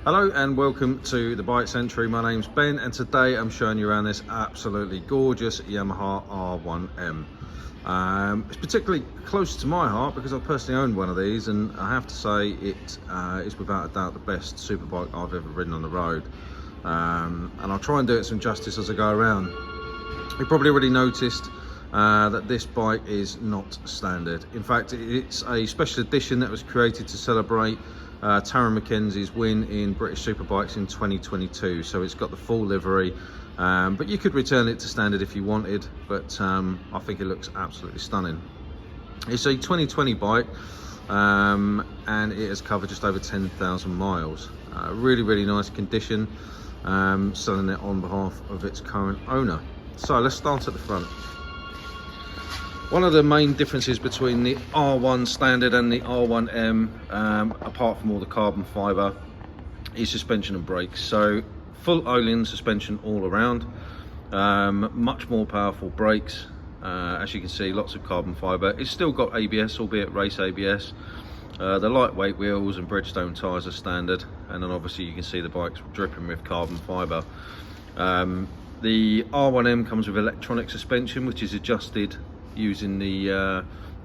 Hello and welcome to the Bike Century. My name's Ben and today I'm showing you around this absolutely gorgeous Yamaha R1M. It's particularly close to my heart because I personally own one of these, and I have to say it is without a doubt the best superbike I've ever ridden on the road. And I'll try and do it some justice as I go around. You've probably already noticed that this bike is not standard. In fact, it's a special edition that was created to celebrate Taryn McKenzie's win in British Superbikes in 2022. So it's got the full livery, but you could return it to standard if you wanted, but I think it looks absolutely stunning. It's a 2020 bike, and it has covered just over 10,000 miles. Really nice condition, selling it on behalf of its current owner. So let's start at the front. One of the main differences between the R1 standard and the R1M, apart from all the carbon fibre, is suspension and brakes. So full Öhlins suspension all around, much more powerful brakes. As you can see, lots of carbon fibre. It's still got ABS, albeit race ABS. The lightweight wheels and Bridgestone tyres are standard, and then obviously you can see the bike's dripping with carbon fibre. The R1M comes with electronic suspension, which is adjusted using the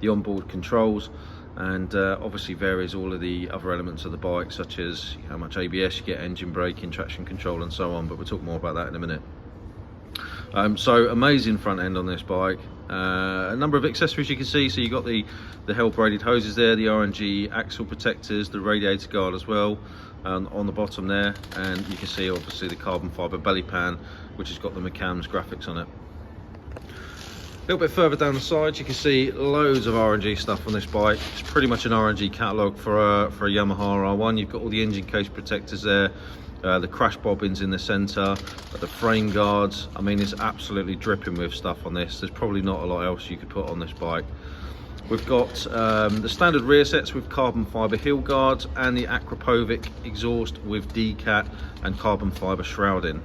onboard controls, and obviously varies all of the other elements of the bike, such as how much ABS you get, engine braking, traction control and so on, but we'll talk more about that in a minute. So amazing front end on this bike. A number of accessories you can see. So you got the Hell braided hoses there, the RNG axle protectors, the radiator guard as well on the bottom there, and you can see obviously the carbon fibre belly pan, which has got the McAms graphics on it. A little bit further down the side, you can see loads of RNG stuff on this bike. It's pretty much an RNG catalogue for a Yamaha R1. You've got all the engine case protectors there, the crash bobbins in the centre, the frame guards. I mean, it's absolutely dripping with stuff on this. There's probably not a lot else you could put on this bike. We've got the standard rear sets with carbon fibre heel guards and the Akropovic exhaust with decat and carbon fibre shrouding.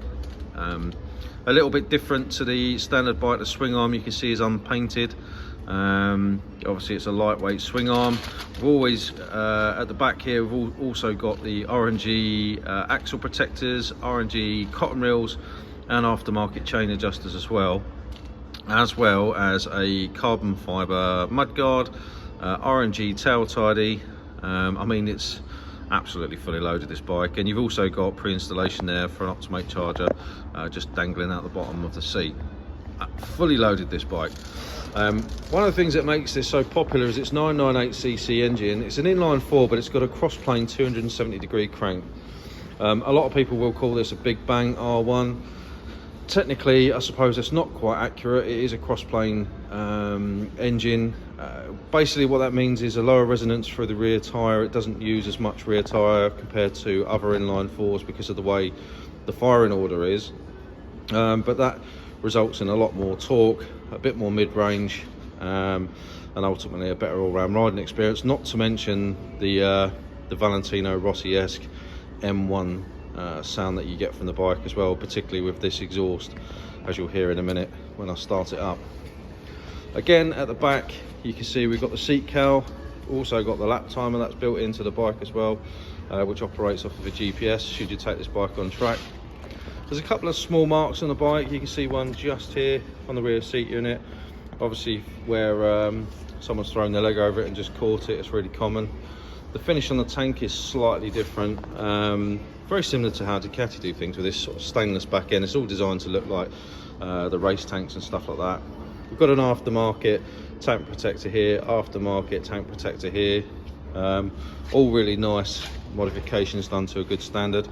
A little bit different to the standard bike, the swing arm you can see is unpainted. Obviously it's a lightweight swing arm. We've always, at the back here, we've also got the RNG axle protectors, RNG cotton reels and aftermarket chain adjusters as well as a carbon fibre mudguard, RNG tail tidy. I mean, it's absolutely fully loaded, this bike, and you've also got pre-installation there for an Optimate charger just dangling out the bottom of the seat. Fully loaded, this bike. One of the things that makes this so popular is its 998cc engine. It's an inline 4, but it's got a cross-plane 270-degree crank. A lot of people will call this a big bang R1. Technically, I suppose it's not quite accurate. It is a cross-plane engine. Basically what that means is a lower resonance through the rear tyre. It doesn't use as much rear tyre compared to other inline 4s because of the way the firing order is. But that results in a lot more torque, a bit more mid-range, and ultimately a better all-round riding experience, not to mention the Valentino Rossi-esque M1 sound that you get from the bike as well, particularly with this exhaust, as you'll hear in a minute when I start it up. Again, at the back you can see we've got the seat cowl, also got the lap timer that's built into the bike as well, which operates off of a GPS should you take this bike on track. There's a couple of small marks on the bike. You can see one just here on the rear seat unit, obviously where someone's thrown their leg over it and just caught it. It's really common. The finish on the tank is slightly different, very similar to how Ducati do things with this sort of stainless back end. It's all designed to look like the race tanks and stuff like that. We've got an aftermarket tank protector here, aftermarket tank protector here. All really nice modifications done to a good standard.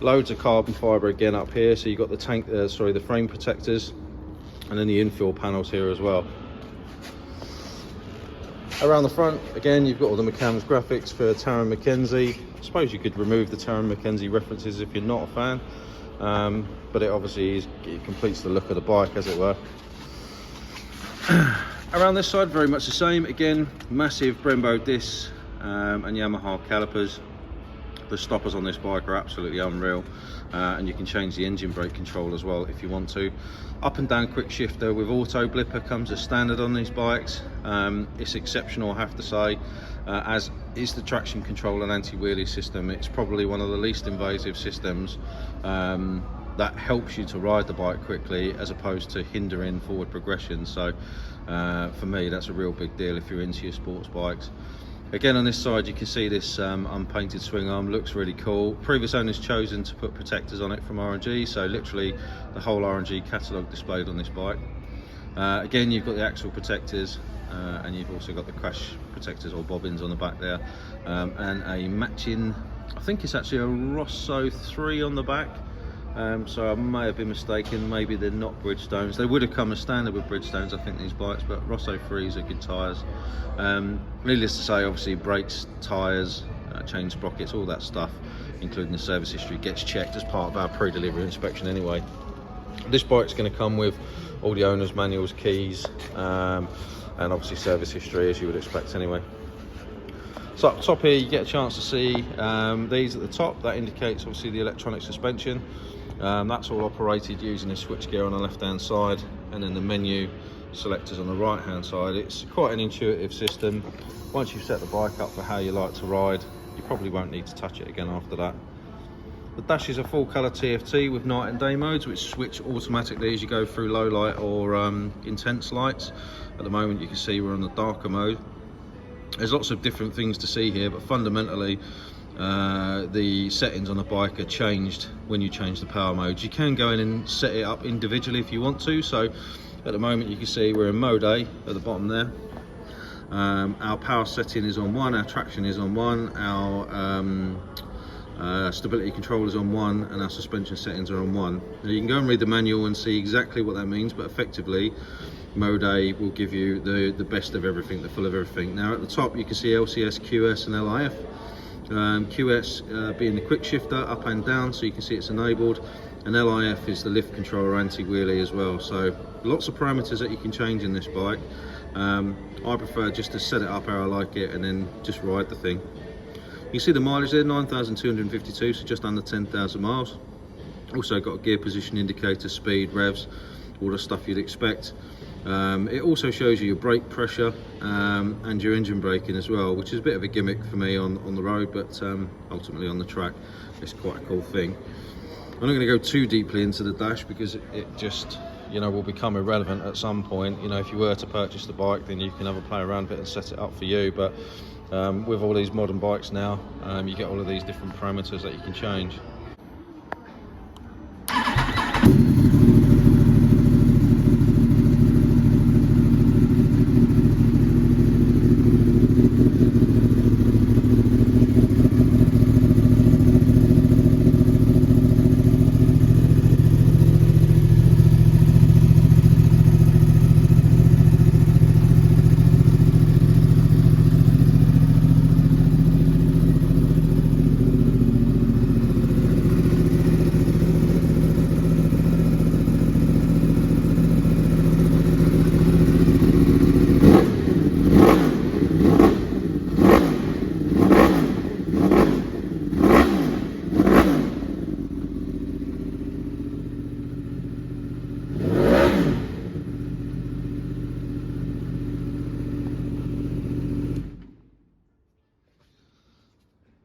Loads of carbon fibre again up here. So you've got the tank, the frame protectors, and then the infill panels here as well. Around the front, again, you've got all the McAms graphics for Taryn McKenzie. I suppose you could remove the Taryn McKenzie references if you're not a fan, but it obviously it completes the look of the bike, as it were. Around this side, very much the same. Again, massive Brembo discs and Yamaha calipers. The stoppers on this bike are absolutely unreal, and you can change the engine brake control as well if you want to. Up and down quick shifter with auto blipper comes as standard on these bikes. It's exceptional, I have to say, as is the traction control and anti-wheelie system. It's probably one of the least invasive systems that helps you to ride the bike quickly as opposed to hindering forward progression. So for me, that's a real big deal if you're into your sports bikes. Again, on this side, you can see this unpainted swing arm, looks really cool. Previous owners chosen to put protectors on it from R&G, so literally the whole R&G catalogue displayed on this bike. Again, you've got the axle protectors, and you've also got the crash protectors or bobbins on the back there, and a matching, I think it's actually a Rosso 3 on the back. So I may have been mistaken, maybe they're not Bridgestones. They would have come as standard with Bridgestones, I think, these bikes, but Rosso 3s are good tyres. Needless to say, obviously brakes, tyres, chain sprockets, all that stuff, including the service history, gets checked as part of our pre-delivery inspection anyway. This bike's going to come with all the owner's manuals, keys, and obviously service history, as you would expect anyway. So up top here, you get a chance to see these at the top. That indicates obviously the electronic suspension. That's all operated using a switch gear on the left hand side, and then the menu selectors on the right hand side. It's quite an intuitive system. Once you've set the bike up for how you like to ride, you probably won't need to touch it again after that. The dash is a full colour TFT with night and day modes, which switch automatically as you go through low light or intense lights. At the moment you can see we're on the darker mode. There's lots of different things to see here, but fundamentally the settings on the bike are changed when you change the power modes. You can go in and set it up individually if you want to. So at the moment you can see we're in mode A at the bottom there. Our power setting is on 1, our traction is on 1, our stability control is on 1, and our suspension settings are on 1. Now you can go and read the manual and see exactly what that means, but effectively mode A will give you the best of everything, the full of everything. Now at the top you can see LCS, QS and LIF. QS being the quick shifter up and down, so you can see it's enabled, and LIF is the lift control or anti-wheelie as well. So lots of parameters that you can change in this bike. I prefer just to set it up how I like it and then just ride the thing. You can see the mileage there, 9,252, so just under 10,000 miles. Also got a gear position indicator, speed, revs, all the stuff you'd expect. It also shows you your brake pressure and your engine braking as well, which is a bit of a gimmick for me on the road, but ultimately on the track it's quite a cool thing. I'm not going to go too deeply into the dash because it just, you know, will become irrelevant at some point. You know, if you were to purchase the bike, then you can have a play around with it and set it up for you, but with all these modern bikes now, you get all of these different parameters that you can change.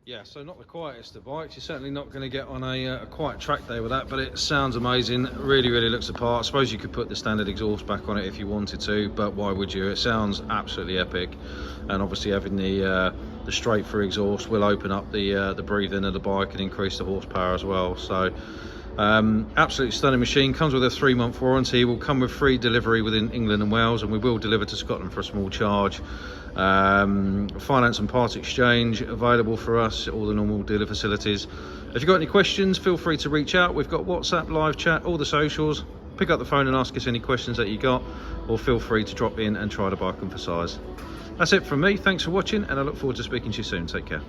Yeah, so not the quietest of bikes. You're certainly not going to get on a quiet track day with that, but it sounds amazing. Really looks the part. I suppose you could put the standard exhaust back on it if you wanted to, but why would you? It sounds absolutely epic, and obviously having the straight through exhaust will open up the breathing of the bike and increase the horsepower as well. So absolutely stunning machine. Comes with a 3-month warranty. Will come with free delivery within England and Wales, and we will deliver to Scotland for a small charge. Finance and part exchange available for us at all the normal dealer facilities. If you've got any questions, feel free to reach out. We've got WhatsApp, live chat, all the socials. Pick up the phone and ask us any questions that you got, or feel free to drop in and try the bike on for size. That's it from me. Thanks for watching, and I look forward to speaking to you soon. Take care.